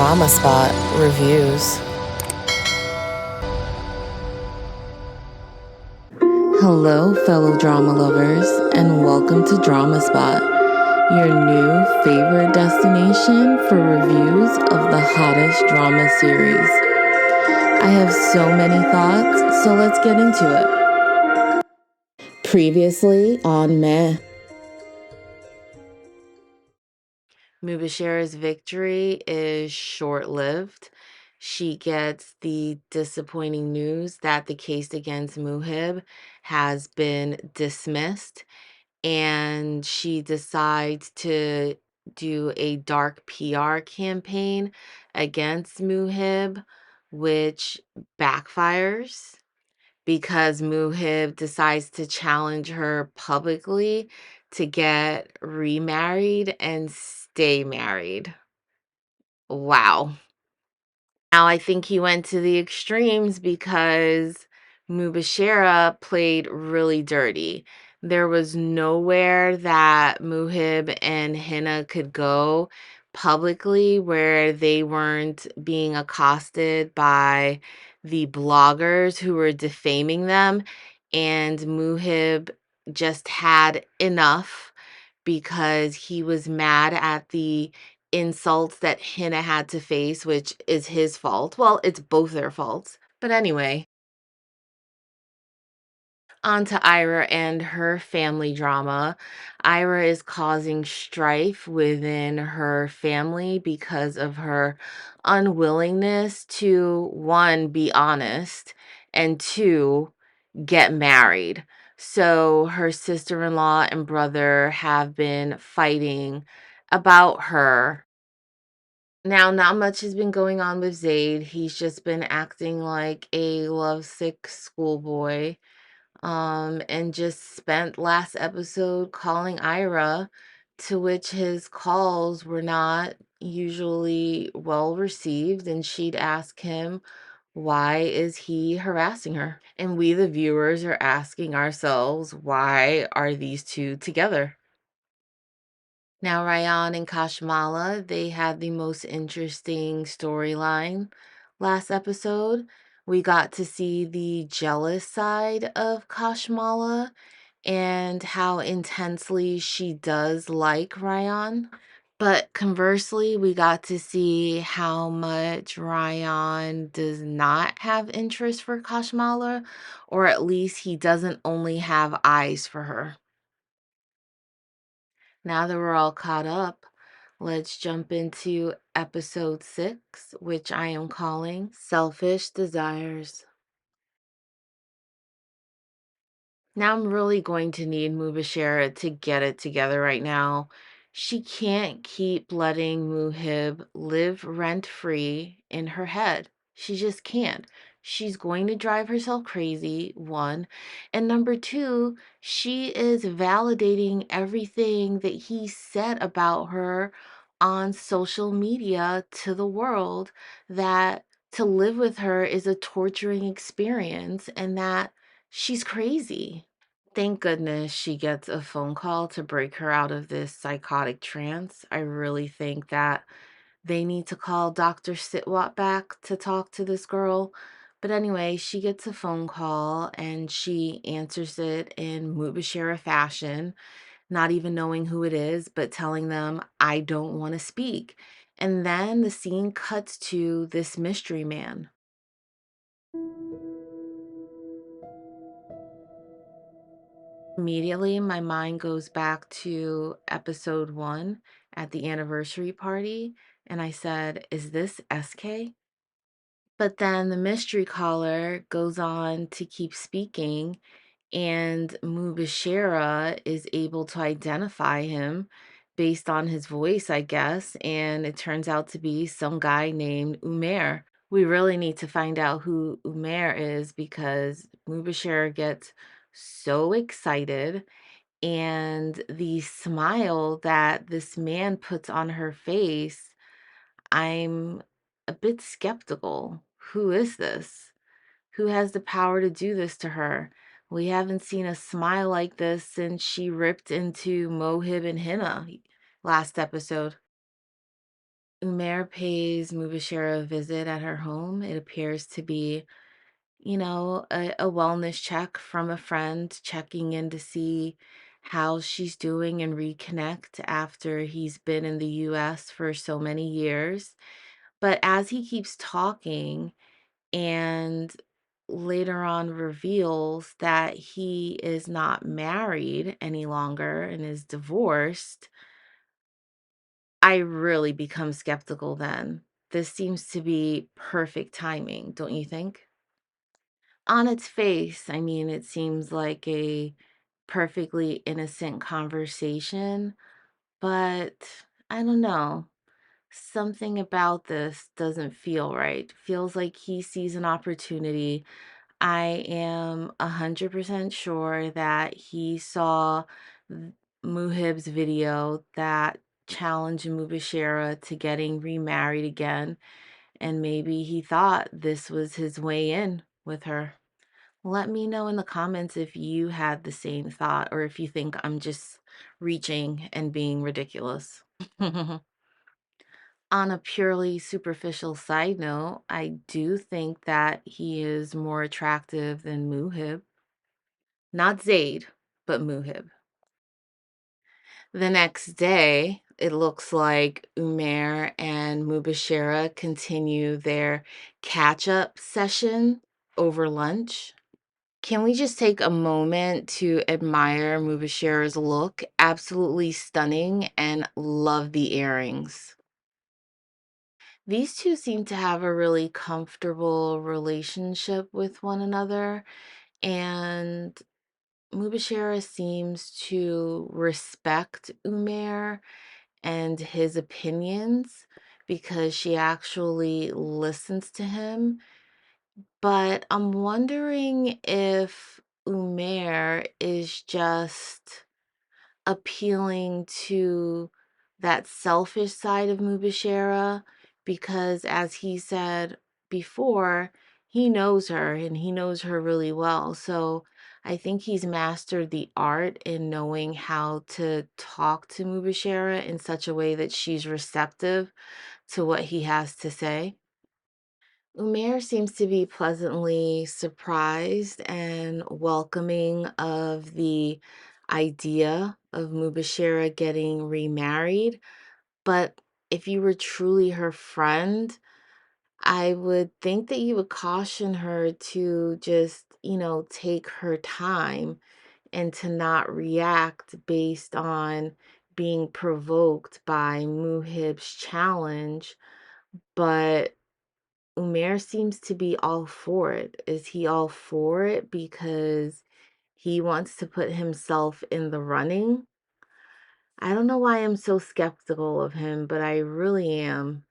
Drama Spot Reviews. Hello, fellow drama lovers, and welcome to Drama Spot, your new favorite destination for reviews of the hottest drama series. I have so many thoughts, so let's get into it. Previously on Meh. Mubashira's victory is short-lived. She gets the disappointing news that the case against Muhib has been dismissed, and she decides to do a dark PR campaign against Muhib, which backfires because Muhib decides to challenge her publicly to get remarried and stay married. Wow. Now I think he went to the extremes because Mubashira played really dirty. There was nowhere that Muhib and Hina could go publicly where they weren't being accosted by the bloggers who were defaming them, and Muhib just had enough because he was mad at the insults that Hina had to face, which is his fault. Well, it's both their faults. But anyway, on to Ira and her family drama. Ira is causing strife within her family because of her unwillingness to, one, be honest, and two, get married. So her sister-in-law and brother have been fighting about her. Now, not much has been going on with Zaid. He's just been acting like a lovesick schoolboy, and just spent last episode calling Ayra, to which his calls were not usually well received, and she'd ask him, why is he harassing her? And we, the viewers, are asking ourselves, why are these two together? Now, Rayyan and Kashmala, they had the most interesting storyline last episode. We got to see the jealous side of Kashmala and how intensely she does like Rayyan. But conversely, we got to see how much Rayyan does not have interest for Kashmala, or at least he doesn't only have eyes for her. Now that we're all caught up, let's jump into episode 6, which I am calling Selfish Desires. Now I'm really going to need Mubashira to get it together right now. She can't keep letting Muhib live rent-free in her head. She just can't. She's going to drive herself crazy, one. And number two, she is validating everything that he said about her on social media to the world, that to live with her is a torturing experience and that she's crazy. Thank goodness she gets a phone call to break her out of this psychotic trance. I really think that they need to call Dr. Sitwat back to talk to this girl. But anyway, she gets a phone call and she answers it in Mubashira fashion, not even knowing who it is, but telling them, I don't want to speak. And then the scene cuts to this mystery man. Immediately, my mind goes back to episode 1 at the anniversary party, and I said, is this SK? But then the mystery caller goes on to keep speaking, and Mubashira is able to identify him based on his voice, I guess, and it turns out to be some guy named Umair. We really need to find out who Umair is because Mubashira gets so excited, and the smile that this man puts on her face, I'm a bit skeptical. Who is this? Who has the power to do this to her? We haven't seen a smile like this since she ripped into Mohib and Hina last episode. Umair pays Mubashira a visit at her home. It appears to be, a wellness check from a friend, checking in to see how she's doing and reconnect after he's been in the US for so many years. But as he keeps talking and later on reveals that he is not married any longer and is divorced, I really become skeptical then. This seems to be perfect timing, don't you think? On its face, I mean, it seems like a perfectly innocent conversation, but I don't know. Something about this doesn't feel right. Feels like he sees an opportunity. I am 100% sure that he saw Muhib's video that challenged Mubashira to getting remarried again, and maybe he thought this was his way in with her. Let me know in the comments if you had the same thought or if you think I'm just reaching and being ridiculous. On a purely superficial side note, I do think that he is more attractive than Muhib. Not Zaid, but Muhib. The next day, it looks like Umair and Mubashira continue their catch up session over lunch. Can we just take a moment to admire Mubashira's look? Absolutely stunning, and love the earrings. These two seem to have a really comfortable relationship with one another, and Mubashira seems to respect Umair and his opinions because she actually listens to him. But I'm wondering if Umair is just appealing to that selfish side of Mubashira because, as he said before, he knows her and he knows her really well. So I think he's mastered the art in knowing how to talk to Mubashira in such a way that she's receptive to what he has to say. Umair seems to be pleasantly surprised and welcoming of the idea of Mubashira getting remarried. But if you were truly her friend, I would think that you would caution her to just, take her time and to not react based on being provoked by Muhib's challenge. But Umair seems to be all for it. Is he all for it because he wants to put himself in the running? I don't know why I'm so skeptical of him, but I really am.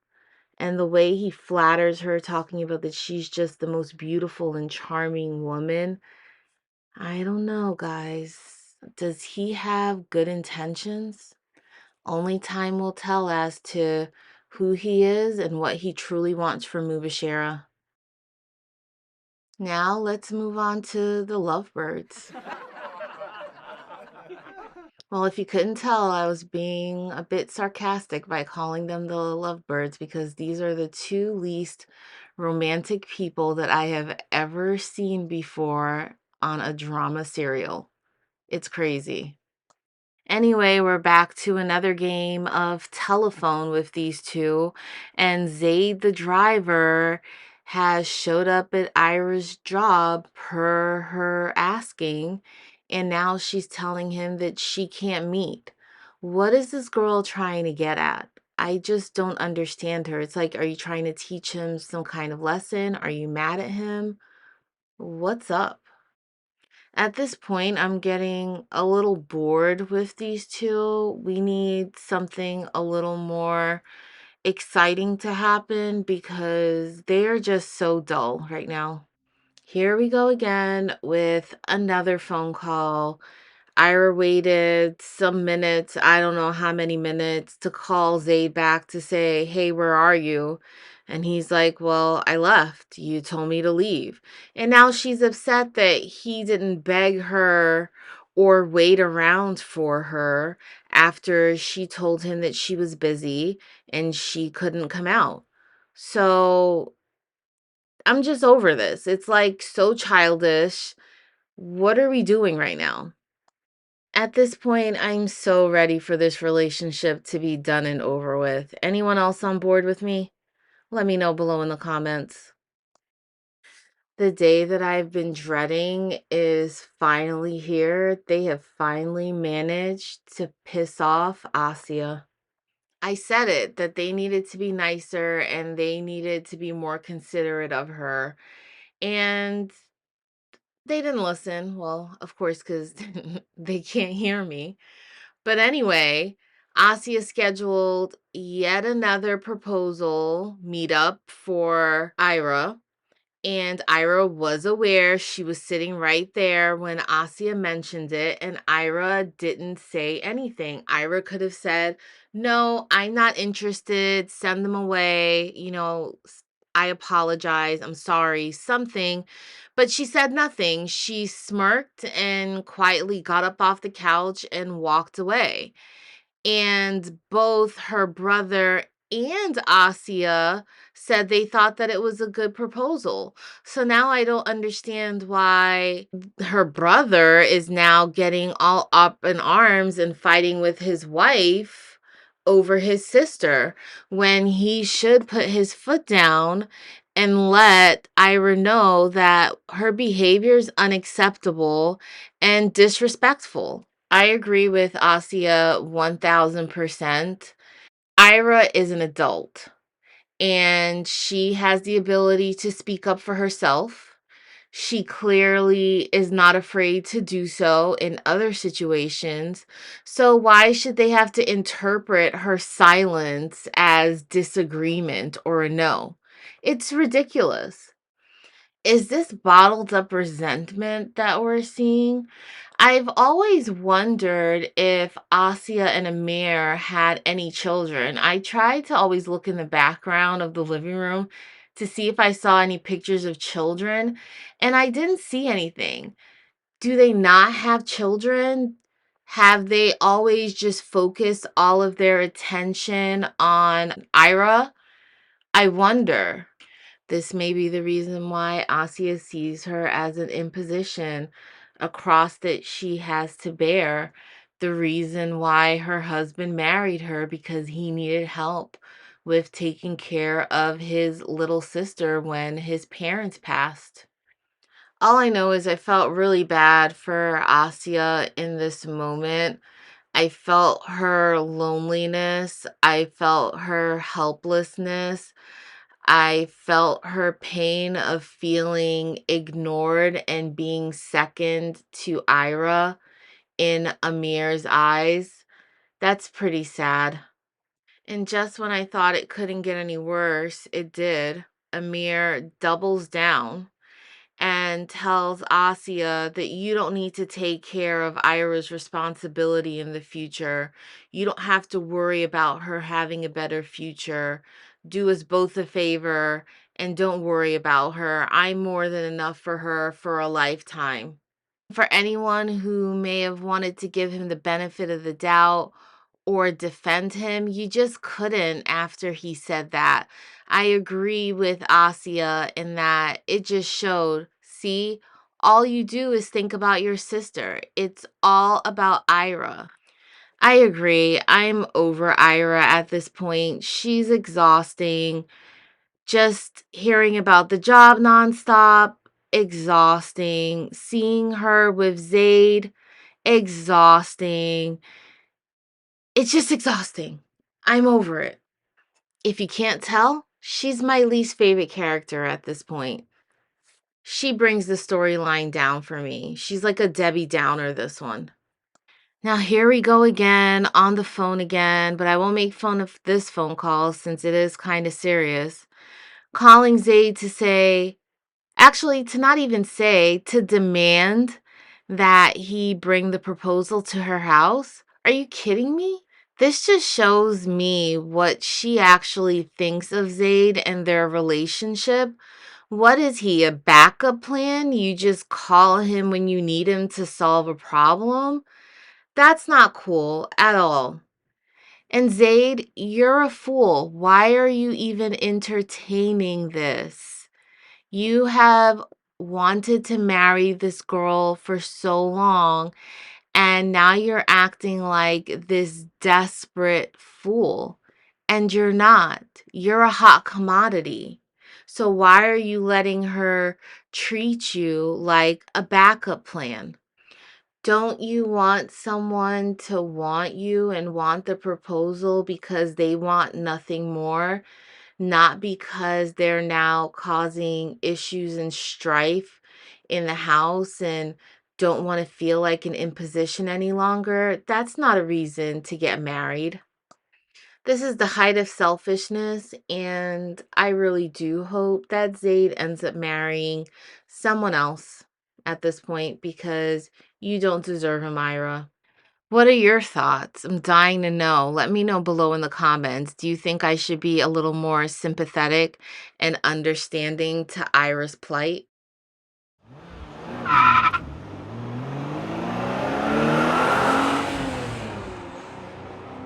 And the way he flatters her, talking about that she's just the most beautiful and charming woman. I don't know, guys. Does he have good intentions? Only time will tell as to who he is and what he truly wants from Mubashira. Now let's move on to the lovebirds. Well, if you couldn't tell, I was being a bit sarcastic by calling them the lovebirds because these are the two least romantic people that I have ever seen before on a drama serial. It's crazy. Anyway, we're back to another game of telephone with these two, and Zaid, the driver, has showed up at Ira's job per her asking, and now she's telling him that she can't meet. What is this girl trying to get at? I just don't understand her. It's like, are you trying to teach him some kind of lesson? Are you mad at him? What's up? At this point, I'm getting a little bored with these two. We need something a little more exciting to happen because they're just so dull right now. Here we go again with another phone call. Ira waited some minutes, I don't know how many minutes, to call Zaid back to say, "Hey, where are you?" And he's like, "Well, I left. You told me to leave." And now she's upset that he didn't beg her or wait around for her after she told him that she was busy and she couldn't come out. So I'm just over this. It's like so childish. What are we doing right now? At this point, I'm so ready for this relationship to be done and over with. Anyone else on board with me? Let me know below in the comments. The day that I've been dreading is finally here. They have finally managed to piss off Asıya. I said it, that they needed to be nicer and they needed to be more considerate of her. And they didn't listen. Well, of course, because they can't hear me. But anyway, Asıya scheduled yet another proposal meetup for Ayra. And Ira was aware. She was sitting right there when Asıya mentioned it, and Ira didn't say anything. Ira could have said, "No, I'm not interested. Send them away. I apologize. I'm sorry." Something. But she said nothing. She smirked and quietly got up off the couch and walked away. And both her brother and Asıya said they thought that it was a good proposal. So now I don't understand why her brother is now getting all up in arms and fighting with his wife over his sister when he should put his foot down and let Ira know that her behavior is unacceptable and disrespectful. I agree with Asıya 1000%. Ira is an adult and she has the ability to speak up for herself. She clearly is not afraid to do so in other situations. So, why should they have to interpret her silence as disagreement or a no? It's ridiculous. Is this bottled up resentment that we're seeing? I've always wondered if Asıya and Amir had any children. I tried to always look in the background of the living room to see if I saw any pictures of children, and I didn't see anything. Do they not have children? Have they always just focused all of their attention on Ira? I wonder. This may be the reason why Asıya sees her as an imposition, a cross that she has to bear. The reason why her husband married her because he needed help with taking care of his little sister when his parents passed. All I know is I felt really bad for Asıya in this moment. I felt her loneliness. I felt her helplessness. I felt her pain of feeling ignored and being second to Ira in Amir's eyes. That's pretty sad. And just when I thought it couldn't get any worse, it did. Amir doubles down and tells Asıya that you don't need to take care of Ira's responsibility in the future. You don't have to worry about her having a better future. Do us both a favor and don't worry about her. I'm more than enough for her for a lifetime. For anyone who may have wanted to give him the benefit of the doubt or defend him, you just couldn't after he said that. I agree with Asıya in that it just showed, see, all you do is think about your sister. It's all about Ira. I agree. I'm over Ira at this point. She's exhausting. Just hearing about the job nonstop, exhausting. Seeing her with Zaid, exhausting. It's just exhausting. I'm over it. If you can't tell, she's my least favorite character at this point. She brings the storyline down for me. She's like a Debbie Downer, this one. Now, here we go again on the phone again, but I won't make fun of this phone call since it is kind of serious. Calling Zaid to say, actually, to not even say, to demand that he bring the proposal to her house. Are you kidding me? This just shows me what she actually thinks of Zaid and their relationship What is he, a backup plan? You just call him when you need him to solve a problem? That's not cool at all. And Zaid, you're a fool. Why are you even entertaining this? You have wanted to marry this girl for so long, and now you're acting like this desperate fool. And you're not. You're a hot commodity. So why are you letting her treat you like a backup plan? Don't you want someone to want you and want the proposal because they want nothing more, not because they're now causing issues and strife in the house and don't want to feel like an imposition any longer? That's not a reason to get married. This is the height of selfishness, and I really do hope that Zaid ends up marrying someone else at this point because you don't deserve him, Ira. What are your thoughts? I'm dying to know. Let me know below in the comments. Do you think I should be a little more sympathetic and understanding to Ira's plight?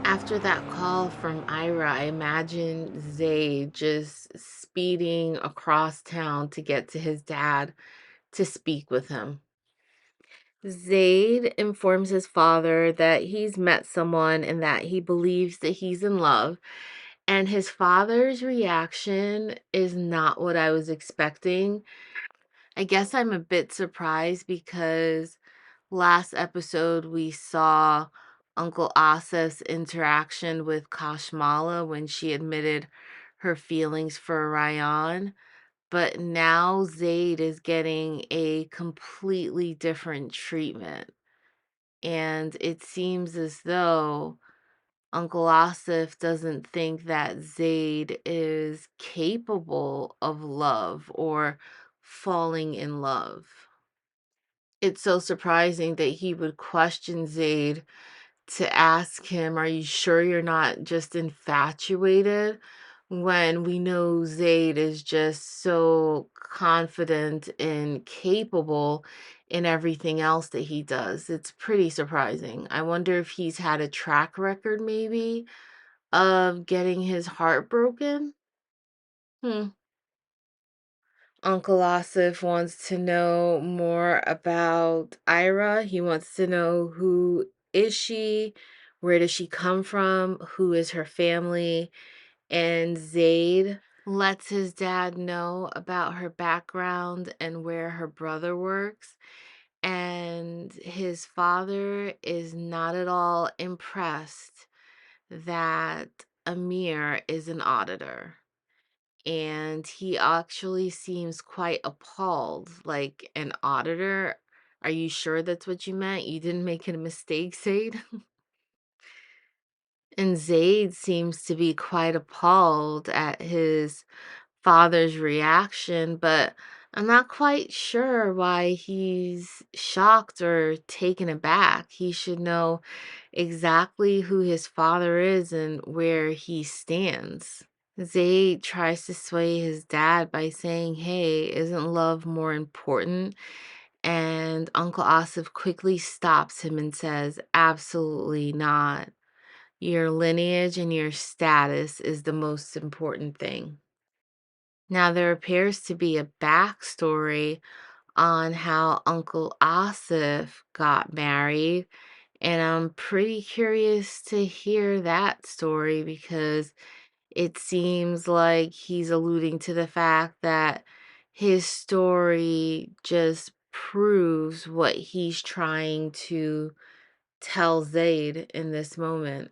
After that call from Ira, I imagine Zayd just speeding across town to get to his dad to speak with him. Zayd informs his father that he's met someone and that he believes that he's in love. And his father's reaction is not what I was expecting. I guess I'm a bit surprised because last episode we saw Uncle Asif's interaction with Kashmala when she admitted her feelings for Rayyan. But now Zaid is getting a completely different treatment. And it seems as though Uncle Asif doesn't think that Zaid is capable of love or falling in love. It's so surprising that he would question Zaid to ask him, "Are you sure you're not just infatuated?" When we know Zaid is just so confident and capable in everything else that he does. It's pretty surprising. I wonder if he's had a track record maybe of getting his heart broken? Hmm. Uncle Asif wants to know more about Ira. He wants to know who is she? Where does she come from? Who is her family? And Zaid lets his dad know about her background and where her brother works. And his father is not at all impressed that Amir is an auditor. And he actually seems quite appalled, like, "An auditor? Are you sure that's what you meant? You didn't make a mistake, Zaid?" And Zaid seems to be quite appalled at his father's reaction, but I'm not quite sure why he's shocked or taken aback. He should know exactly who his father is and where he stands. Zayd tries to sway his dad by saying, "Hey, isn't love more important?" And Uncle Asif quickly stops him and says, "Absolutely not. Your lineage and your status is the most important thing." Now, there appears to be a backstory on how Uncle Asif got married, and I'm pretty curious to hear that story because it seems like he's alluding to the fact that his story just proves what he's trying to tell Zayd in this moment.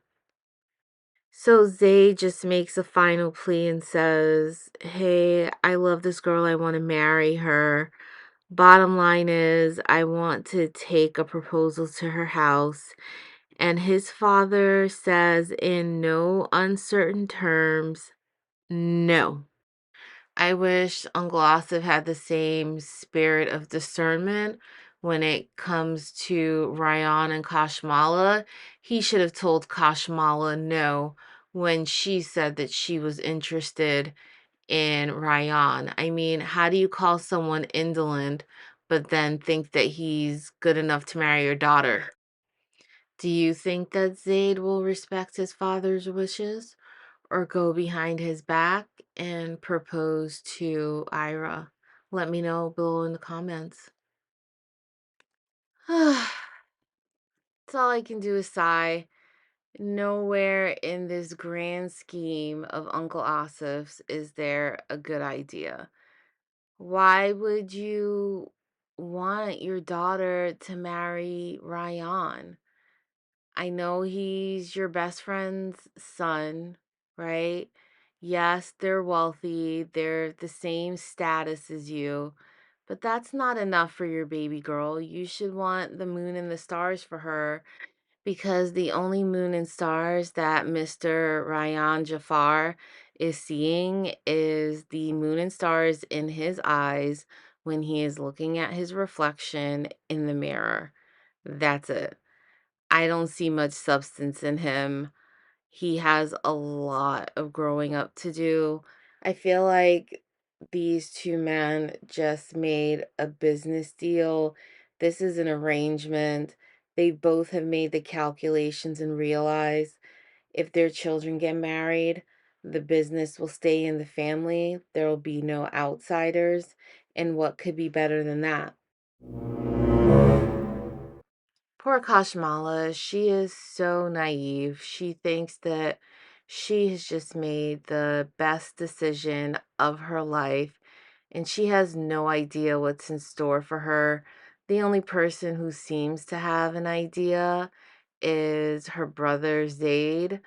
So Zayd just makes a final plea and says, "Hey, I love this girl. I want to marry her. Bottom line is, I want to take a proposal to her house." And his father says in no uncertain terms, "No." I wish Uncle Asif had the same spirit of discernment when it comes to Rayyan and Kashmala. He should have told Kashmala no when she said that she was interested in Rayyan. I mean, how do you call someone indolent, but then think that he's good enough to marry your daughter? Do you think that Zaid will respect his father's wishes or go behind his back and propose to Ira? Let me know below in the comments. That's all I can do is sigh. Nowhere in this grand scheme of Uncle Asif's is there a good idea. Why would you want your daughter to marry Rayyan? I know he's your best friend's son, right? Yes, they're wealthy, they're the same status as you, but that's not enough for your baby girl. You should want the moon and the stars for her because the only moon and stars that Mr. Rayyan Jafar is seeing is the moon and stars in his eyes when he is looking at his reflection in the mirror. That's it. I don't see much substance in him. He has a lot of growing up to do. I feel like these two men just made a business deal. This is an arrangement. They both have made the calculations and realize if their children get married, the business will stay in the family. There will be no outsiders. And what could be better than that? Poor Kashmala, she is so naive. She thinks that she has just made the best decision of her life, and she has no idea what's in store for her. The only person who seems to have an idea is her brother Zaid.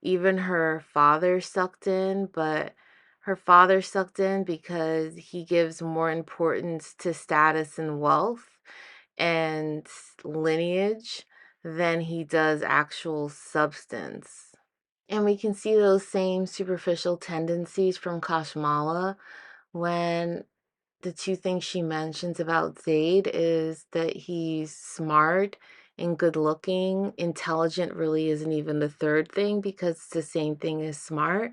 Even her father sucked in, but her father sucked in because he gives more importance to status and wealth and lineage than he does actual substance. And we can see those same superficial tendencies from Kashmala when the two things she mentions about Zaid is that he's smart and good looking. Intelligent really isn't even the third thing because it's the same thing as smart.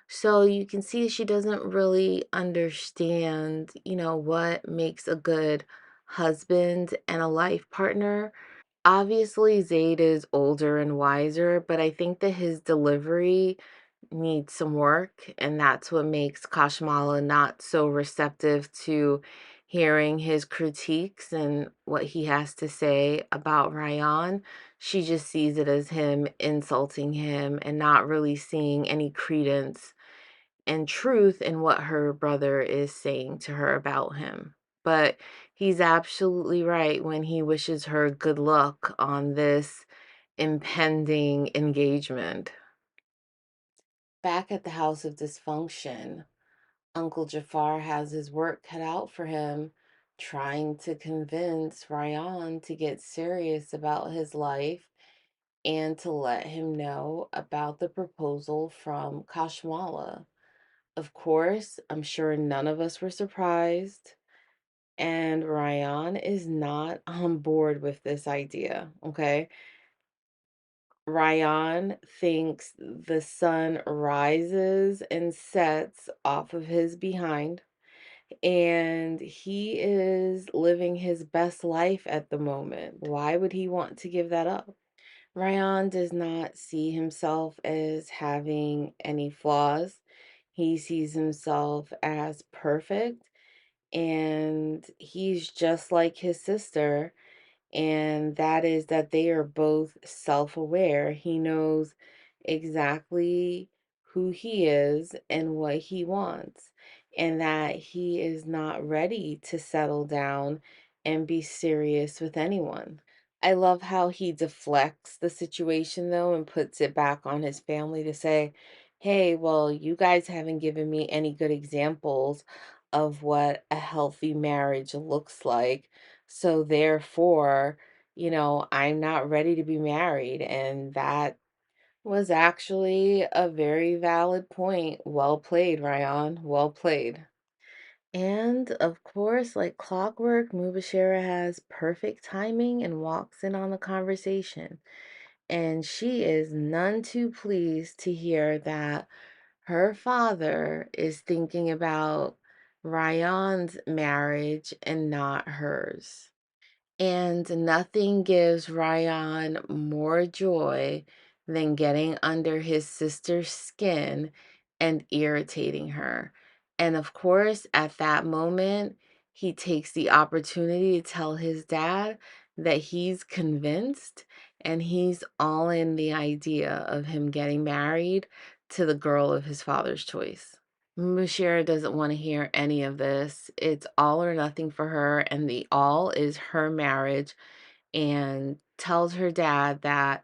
So you can see she doesn't really understand, what makes a good husband and a life partner. Obviously, Zaid is older and wiser, but I think that his delivery needs some work, and that's what makes Kashmala not so receptive to hearing his critiques and what he has to say about Rayyan. She just sees it as him insulting him and not really seeing any credence and truth in what her brother is saying to her about him. But he's absolutely right when he wishes her good luck on this impending engagement. Back at the House of Dysfunction, Uncle Jafar has his work cut out for him, trying to convince Rayyan to get serious about his life and to let him know about the proposal from Kashmala. Of course, I'm sure none of us were surprised, and Rayyan is not on board with this idea, okay? Rayyan thinks the sun rises and sets off of his behind, and he is living his best life at the moment. Why would he want to give that up? Ryan does not see himself as having any flaws. He sees himself as perfect, and he's just like his sister, and that is that they are both self-aware. He knows exactly who he is and what he wants, and that he is not ready to settle down and be serious with anyone. I love how he deflects the situation though and puts it back on his family to say, hey, well, you guys haven't given me any good examples of what a healthy marriage looks like. So therefore, I'm not ready to be married. And that was actually a very valid point. Well played, Ryan. Well played. And of course, like clockwork, Mubashira has perfect timing and walks in on the conversation. And she is none too pleased to hear that Her father is thinking about Rayyan's marriage and not hers. And nothing gives Rayyan more joy than getting under his sister's skin and irritating her. And of course, at that moment, he takes the opportunity to tell his dad that he's convinced and he's all in the idea of him getting married to the girl of his father's choice. Mubashira doesn't want to hear any of this. It's all or nothing for her, and the all is her marriage, and tells her dad that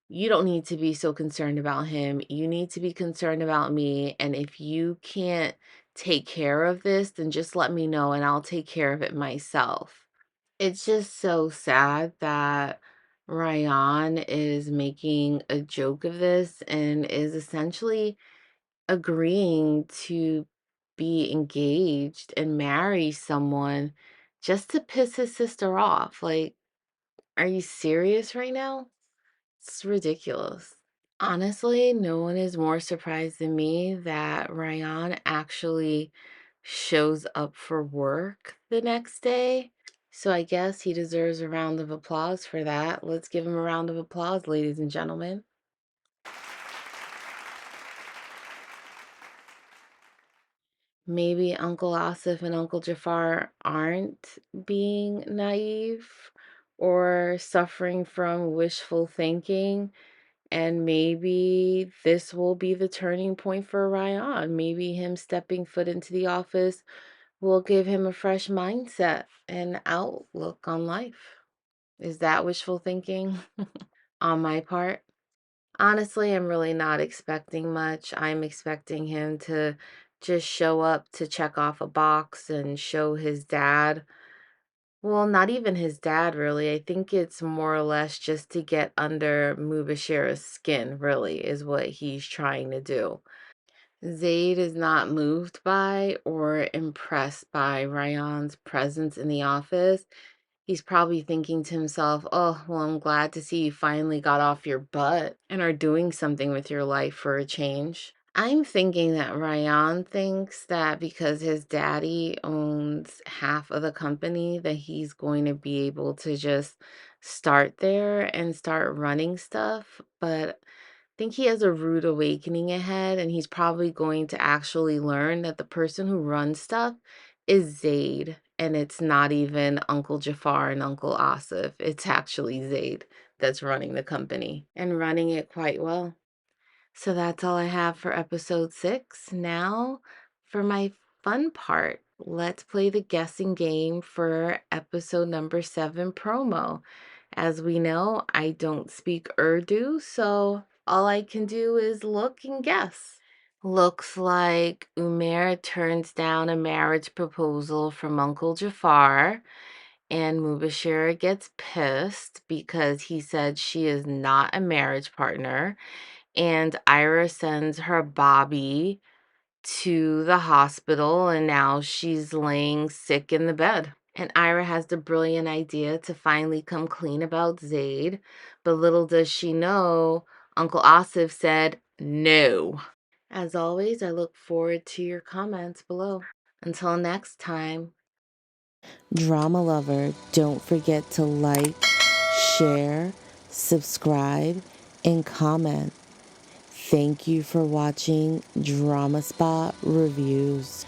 you don't need to be so concerned about him. You need to be concerned about me. And if you can't take care of this, then just let me know and I'll take care of it myself. It's just so sad that Rayyan is making a joke of this and is essentially agreeing to be engaged and marry someone just to piss his sister off. Like, are you serious right now? It's ridiculous. Honestly, no one is more surprised than me that Rayyan actually shows up for work the next day. So I guess he deserves a round of applause for that. Let's give him a round of applause, ladies and gentlemen. Maybe Uncle Asif and Uncle Jafar aren't being naive or suffering from wishful thinking. And maybe this will be the turning point for Ryan. Maybe him stepping foot into the office will give him a fresh mindset and outlook on life. Is that wishful thinking on my part? Honestly, I'm really not expecting much. I'm expecting him to just show up to check off a box and show his dad. Well, not even his dad, really. I think it's more or less just to get under Mubashira's skin, really, is what he's trying to do. Zaid is not moved by or impressed by Ryan's presence in the office. He's probably thinking to himself, oh, well, I'm glad to see you finally got off your butt and are doing something with your life for a change. I'm thinking that Ryan thinks that because his daddy owns half of the company, that he's going to be able to just start there and start running stuff. But think he has a rude awakening ahead, and he's probably going to actually learn that the person who runs stuff is Zaid, and it's not even Uncle Jafar and Uncle Asif. It's actually Zaid that's running the company and running it quite well. So that's all I have for episode 6. Now, for my fun part, let's play the guessing game for episode number 7 promo. As we know, I don't speak Urdu, so all I can do is look and guess. Looks like Umair turns down a marriage proposal from Uncle Jafar, and Mubashira gets pissed because he said she is not a marriage partner, and Ira sends her Bobby to the hospital, and now she's laying sick in the bed. And Ira has the brilliant idea to finally come clean about Zaid, but little does she know, Uncle Asif said no. As always, I look forward to your comments below. Until next time. Drama lover, don't forget to like, share, subscribe, and comment. Thank you for watching Drama Spot Reviews.